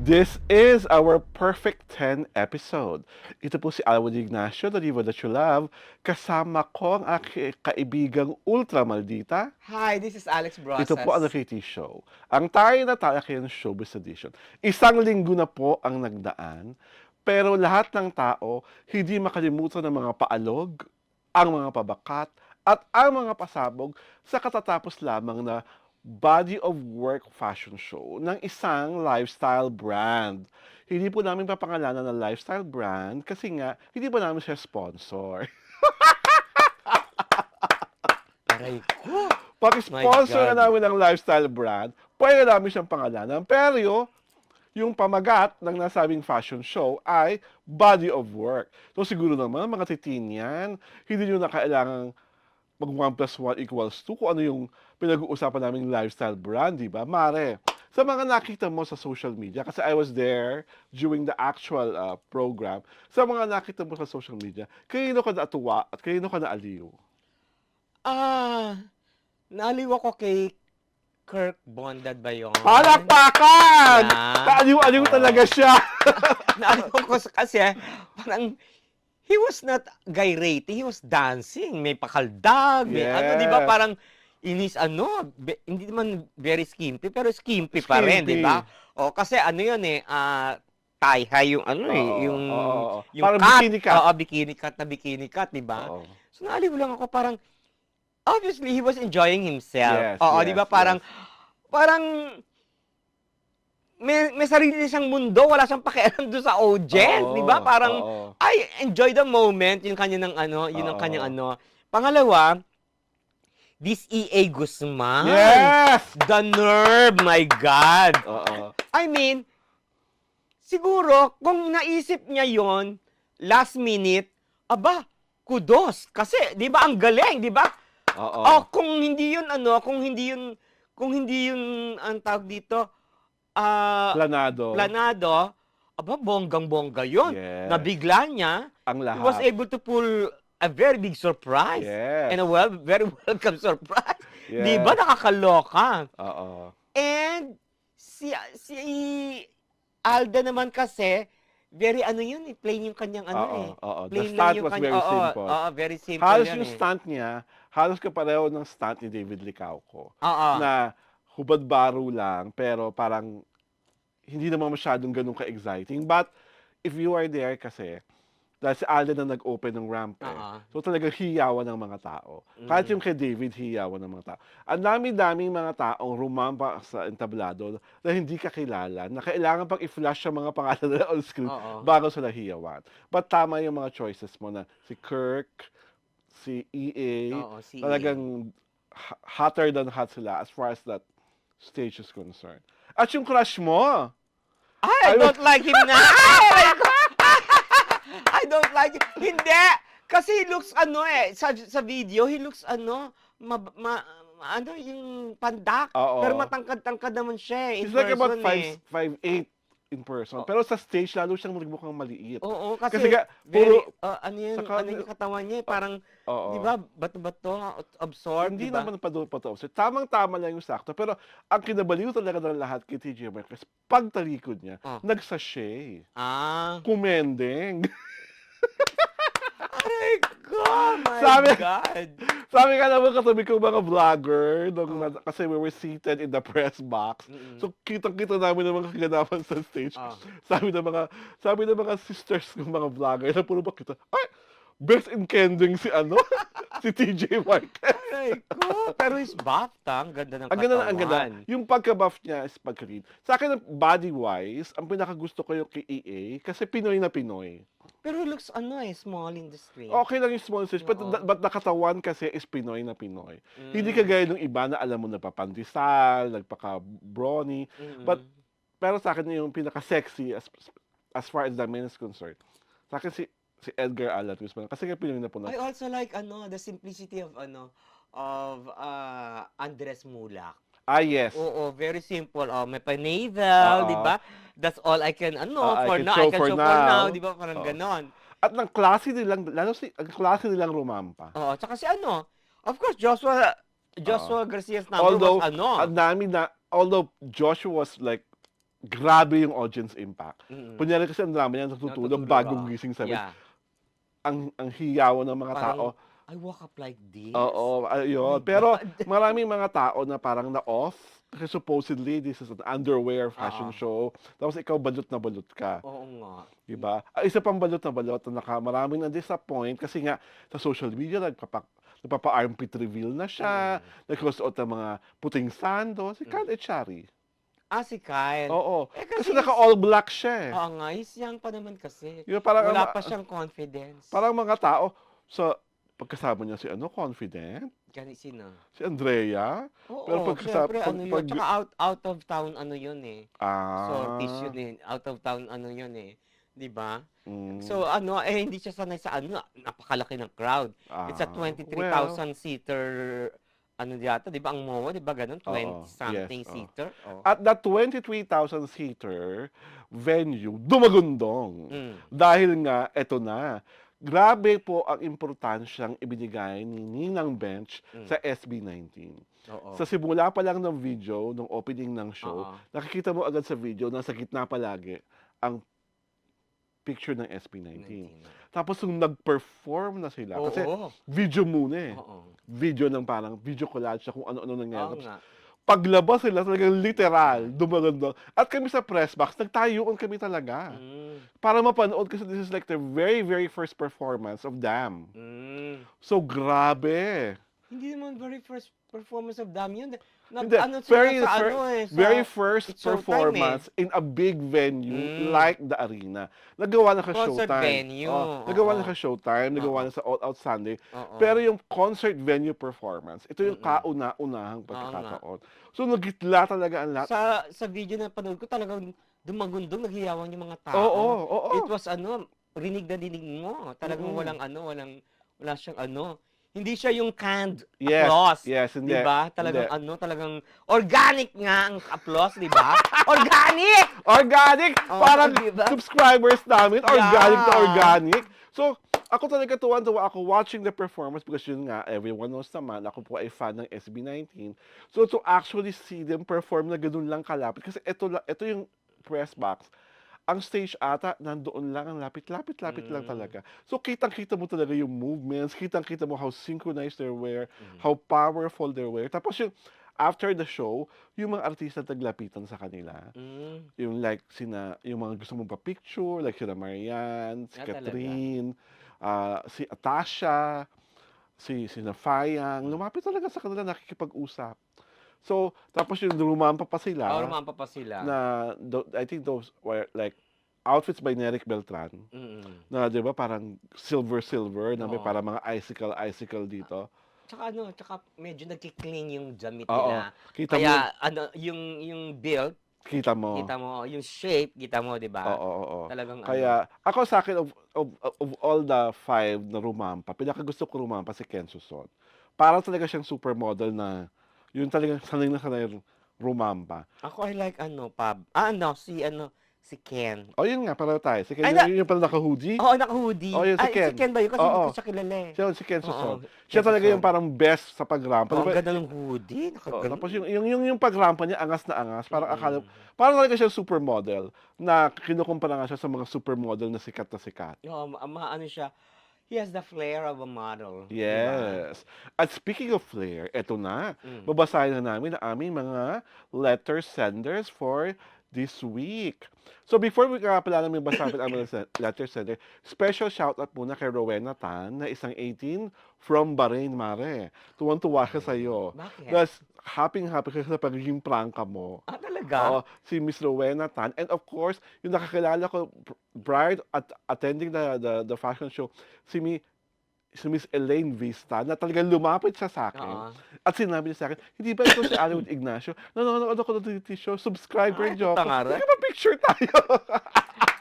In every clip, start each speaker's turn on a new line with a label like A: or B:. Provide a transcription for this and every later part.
A: This is our Perfect 10 episode. Ito po si Alwin Ignacio, the diva that you love. Kasama ko ang aking kaibigang ultra maldita.
B: Hi, this is Alex
A: Ito po ang
B: Brosas.
A: Nakiti Show. Ang tayo na tayo ng Showbiz Edition. Isang linggo na po ang nagdaan, pero lahat ng tao hindi makalimutan ng mga paalog, ang mga pabakat, at ang mga pasabog sa katatapos lamang na body of work fashion show ng isang lifestyle brand. Hindi po namin papangalanan ng lifestyle brand kasi nga, hindi po namin siya sponsor.
B: Aray ko.
A: Pag-sponsor
B: My
A: na
B: God.
A: namin ng lifestyle brand, pwede namin siyang pangalanan. Pero yung pamagat ng nasabing fashion show ay body of work. So siguro naman, mga titin yan, hindi nyo na kailangang mag 1 plus 1 equals 2 kung ano yung pinag-uusapan naming lifestyle brand, di ba? Mare, sa mga nakita mo sa social media, kasi I was there during the actual program, sa mga nakita mo sa social media, kanino ka natuwa at kanino ka naaliw?
B: Naaliw ako kay Kirk Bondad ba yun?
A: Palakpakan!
B: Yeah.
A: Kaaliw-aliw talaga siya.
B: Naaliw ko kasi parang he was not gyrating, he was dancing. May pakaldag, may ano, di ba?
A: Yes.
B: Parang hindi naman very skimpy, pero skimpy pa rin, di ba? O, kasi ano yun tie-high yung
A: Oo.
B: yung
A: Parang
B: cut.
A: bikini cut.
B: Oo, bikini cut, di ba?
A: Oo.
B: So naaliw lang ako parang obviously he was enjoying himself.
A: Yes,
B: Oo,
A: yes,
B: di ba? Parang may sarili siyang mundo, wala siyang pakialam doon sa audience,
A: Oo,
B: di ba? Parang
A: oo.
B: I enjoy the moment, yung kanya ng yun ang
A: Oo.
B: kanyang ano. Pangalawa, this E.A. Guzman.
A: Yes!
B: The nerve, my God.
A: Oo.
B: I mean, siguro, kung naisip niya yon last minute, aba, kudos. Kasi, di ba, ang galing, di ba?
A: Oo.
B: Oh, kung hindi yun, ang tawag dito, planado, aba, bonggang-bongga yun.
A: Yes.
B: Nabigla niya,
A: Ang
B: he was
A: lahat.
B: able to pull a very big surprise.
A: Yes.
B: And a very welcome surprise.
A: Yes.
B: Di ba, nakakaloka?
A: Oo.
B: And si Alda naman kasi, very plain yung kanyang
A: Oo. The
B: Plain lang
A: stunt
B: yung
A: was
B: kanya,
A: very simple.
B: Oo, very simple
A: Halos
B: yan
A: yung stunt niya, halos kapareho ng stunt ni David Licauco.
B: Oo.
A: Na hubad baro lang, pero parang hindi naman masyadong ganun ka-exciting. But, if you are there kasi, dahil si Alden na nag-open ng ramp so talagang hiyawan ng mga tao. Kahit yung kay David, hiyawan ng mga tao. Ang dami-daming mga taong rumampa sa entablado na hindi kakilala, na kailangan pang i-flash ang mga pangalan nila on screen bago sila hiyawan. But tama yung mga choices mo na si Kirk, si EA,
B: Oo, si
A: talagang hotter than hot sila as far as that stage is concerned. At yung crush mo,
B: I don't like him na. I don't like him. Hindi. Kasi he looks sa video, he looks yung pandak.
A: Oo.
B: Pero matangkad-tangkad naman siya in
A: he's like about
B: person
A: 5'8" in person. Pero sa stage, lalo siyang mukhang maliit.
B: Oo,
A: Kasi
B: kasi
A: nga,
B: very,
A: puro-
B: yung katawan niya, parang,
A: Oo.
B: di ba, bato-bato, absorb,
A: Hindi
B: di ba?
A: naman pa so, tamang-tama lang yung sakto. Pero ang kinabaliw talaga ng lahat kay TJ Marquez, pagtalikod niya, nagsashay. Kumendeng.
B: Aray ko, my
A: Sabi-
B: God.
A: Sabi ka naman katabi kong mga vlogger, kasi we were seated in the press box. So kitang-kita namin ang mga kaganapan sa stage. Sabi ng mga sisters ng mga vlogger na puro bakita, ay, best in kending si si TJ Marquez.
B: Aray ko. Pero his buff, ang ganda ng
A: Ang ganda. Yung pagka-buff niya is pagka-lean. Sa akin, body-wise, ang pinakagusto ko yung kay EA kasi Pinoy na Pinoy.
B: Pero he looks, small in the screen.
A: Okay lang yung small stage, but nakatawan kasi is Pinoy na Pinoy. Hindi kagaya ng iba na alam mo nagpapandesal, nagpaka-brawny. Pero sa akin yung pinaka-sexy as far as the men is concerned. Sa akin si Edgar Allan Cruz kasi nga Pinoy na Pinoy.
B: I also like, the simplicity of, Andres Mulak.
A: Ah, yes.
B: Oo, very simple. May pa-navel, di ba? That's all I can, for now. I can show for now, di ba? Parang ganon.
A: At ng klase nilang, ang klase nilang rumampa.
B: Oo, tsaka si of course, Joshua Garcia's number
A: Although,
B: was
A: ang dami na, although Joshua was like grabe yung audience impact.
B: Mm.
A: Kunyari kasi ang drama niya, natutulog bago gising 7.
B: Yeah.
A: Ang hiyaw ng mga tao.
B: Parang, I woke up like this?
A: Oo,
B: My
A: ayun. Pero
B: God.
A: maraming mga tao na parang na-off. Kasi supposedly, this is an underwear fashion show. Tapos ikaw balot na balot ka.
B: Oo nga.
A: Diba? Isa pang balot na balot na maraming na-disappoint kasi nga sa social media nagpapa-armpit reveal na siya, nagsusuot ng mga puting sando, si Kyle Echari.
B: Si Kyle.
A: Oo.
B: Kasi
A: Kasi naka-all black siya eh.
B: Oo nga, he's young pa naman kasi.
A: Yung parang,
B: Wala pa siyang confidence.
A: Parang mga tao, sa pagkasama niya si confident?
B: Sino?
A: Si Andrea?
B: Oo,
A: Pero
B: syempre, yun. Tsaka out of town, yun eh. Sorties yun eh. Out of town, yun eh. Diba? So, hindi siya sanay sa napakalaki ng crowd. It's a 23,000-seater, yata, di ba? Ang MOA, di ba ganun? 20-something seater.
A: At that 23,000-seater venue, dumagundong. Dahil nga, eto na, grabe po ang importansyang ibinigay ni Ninang Bench sa SB19. Sa simula pa lang ng video, ng opening ng show, nakikita mo agad sa video na sa gitna palagi ang picture ng SB19. Tapos nung nag-perform na sila, kasi video muna eh. Video ng parang video collage kung ano-ano nangyari. Paglabas sila, talagang literal, dumagandang. At kami sa press box, nagtayuan kami talaga. Para mapanood kasi this is like the very, very first performance of them. So, grabe.
B: Hindi naman very first performance of them yun.
A: Very first performance in a big venue like the arena. Nagawa na ka
B: concert
A: Showtime.
B: venue.
A: Nagawa na ka Showtime, nagawa na sa All Out Sunday. Pero yung concert venue performance, ito yung kauna-unahang pagkakataon. So nagitla talaga ang lahat.
B: Sa video na panood ko, talagang dumagundong, naghiyawan yung mga tao.
A: Oo.
B: It was rinig na dinig mo. Talagang wala siyang Hindi siya yung canned applause.
A: Yes, hindi.
B: Diba? Talagang talagang organic nga ang applause, diba? Organic!
A: Organic! Parang
B: diba?
A: Subscribers namin, organic to organic. So, ako talaga tuwan-tuwa ako watching the performance because yun nga, everyone knows naman, ako po ay fan ng SB19. So, to actually see them perform na ganun lang kalapit, kasi ito yung press box, ang stage ata, nandoon lang, ang lapit-lapit lang talaga. So, kitang-kita mo talaga yung movements, kitang-kita mo how synchronized they were, how powerful they were. Tapos yung, after the show, yung mga artista naglapitan sa kanila. Yung like, yung mga gusto mong pa-picture, like sina Marian, si Catherine, si Atasha, si Fayang, lumapit talaga sa kanila, nakikipag-usap. So, tapos yung rumampa pa sila.
B: Rumampa pa sila.
A: Na, I think those were like outfits by Neric Beltran. Na, di ba, parang silver, na may parang mga icicle dito.
B: Tsaka medyo nagkikling yung damit nila.
A: Kita
B: Kaya, yung build,
A: kita mo,
B: yung shape, kita mo, di ba?
A: Oo.
B: Talagang
A: Kaya, ako sa akin, of all the 5 na rumampa, pinakagusto ko rumampa si Ken Suson. Parang talaga siyang supermodel na, yun talagang sanay na rumampa.
B: Ako, I like si Ken.
A: Yun nga, pareho tayo. Si Ken, yung pala naka-hoodie.
B: Naka-hoodie.
A: Yun, si Ken.
B: Si Ken ba yun? Kasi hindi ko siya kilala eh.
A: Si Ken Suson. Siya talaga yung parang best sa pagrampa.
B: Ang ganda ng hoodie.
A: Tapos yung pagrampa niya, angas na angas. Parang parang talaga siya supermodel na kinukumpara nga siya sa mga supermodel na sikat na sikat.
B: Siya. He has the flair of a model.
A: Yes. Diba? At speaking of flair, eto na. Babasahin na namin ang aming mga letter senders for this week. So before we pala namin basahin ang mga letter sender, special shoutout muna kay Rowena Tan na isang 18 from Bahrain, Mare. Tuwan-tuwa ka sa'yo.
B: Bakit?
A: Plus, happy ka sa pagiging prangka mo.
B: Talaga?
A: Si Miss Rowena Tan. And of course, yung nakakilala ko, bride at attending the fashion show, si Miss Elaine Vista, na talagang lumapit siya sa akin. At sinabi niya sa akin, hindi ba ito si Alan Ignacio? Nanonood ako ng show, subscriber niyo ako. Hindi ba picture tayo?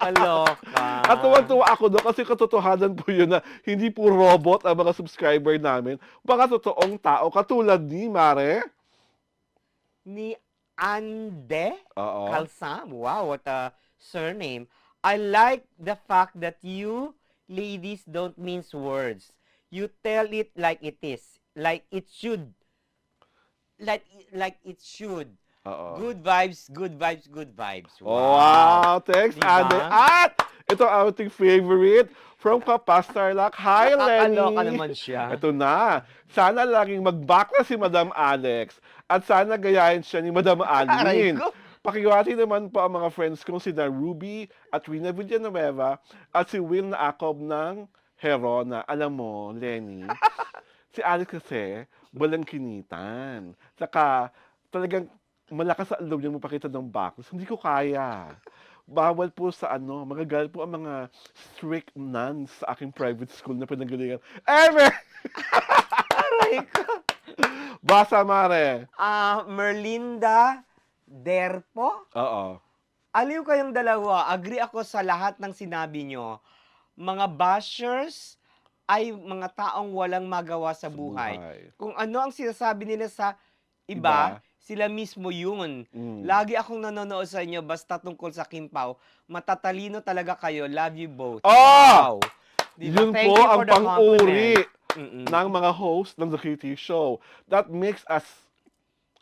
B: Kaloka.
A: At tuwan-tuwa ako doon kasi katotohanan po yun na hindi po robot ang mga subscriber namin. Baka totoong tao, katulad ni Mare.
B: Ni Ande
A: Oo.
B: Kalsam. Wow, what a surname. I like the fact that you ladies don't mince words. You tell it like it is. Like it should. Like it should.
A: Oo.
B: Good vibes, good vibes, good vibes.
A: Wow! Thanks,
B: Diba?
A: Ade. At ito ang ating favorite from Kapastarlak. Hi, Lenny!
B: Nakakaloka naman siya.
A: Ito na. Sana laging mag-back na si Madam Alex. At sana gayahin siya ni Madam
B: Aray
A: Alwin.
B: ko.
A: Pakiwati naman po ang mga friends kong sina Ruby at Rina Villanueva at si Will na Acob ng Herona. Alam mo, Lenny, si Alex kasi balangkinitan. Saka talagang malakas sa loob niya magpakita ng background. Hindi ko kaya. Bawal po sa magagalit po ang mga strict nuns sa aking private school na pinanggalingan.
B: Aray ko.
A: Basa, Mare.
B: Merlinda Derpo?
A: Oo.
B: Aliw kayong dalawa. Agree ako sa lahat ng sinabi nyo. Mga bashers ay mga taong walang magawa sa buhay. Kung ano ang sinasabi nila sa iba, sila mismo yun. Lagi akong nanonood sa inyo basta tungkol sa Kim Pao. Matatalino talaga kayo. Love you both.
A: Oh!
B: Wow. Diba?
A: Yun
B: Thank
A: po
B: you
A: ang
B: for the
A: pang-uri
B: compliment.
A: ng mga host ng The Kitty Show. That makes us,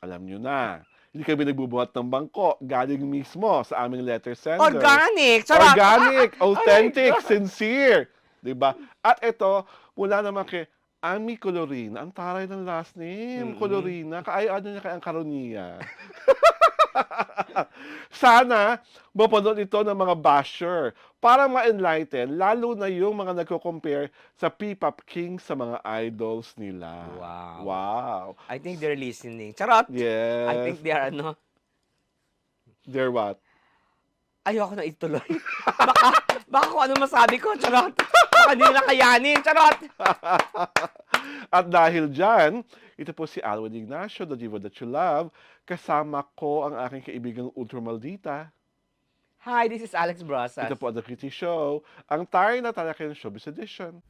A: alam nyo na, hindi kami nagbubuhat ng bangko. Galing mismo sa aming letter sender.
B: Organic! Sarap!
A: Organic, authentic, sincere. Diba? At ito, mula naman kay Ami Colorina. Ang taray ng last name. Colorina. Ano niya kay ang Caronia. Sana mapanood ito ng mga basher para ma-enlighten, lalo na yung mga nagko-compare sa P-pop king sa mga idols nila. Wow.
B: I think they're listening. Charot!
A: Yes.
B: I think they are
A: They're what?
B: Ayoko na ituloy. baka kung ano masabi ko, charot. Baka hindi nila kayanin, charot.
A: At dahil dyan, ito po si Alwin Ignacio, the diva that you love. Kasama ko ang aking kaibigang Ultra Maldita.
B: Hi, this is Alex Brasas.
A: Ito po ang The Kitty Show, ang tayo na talaking showbiz edition.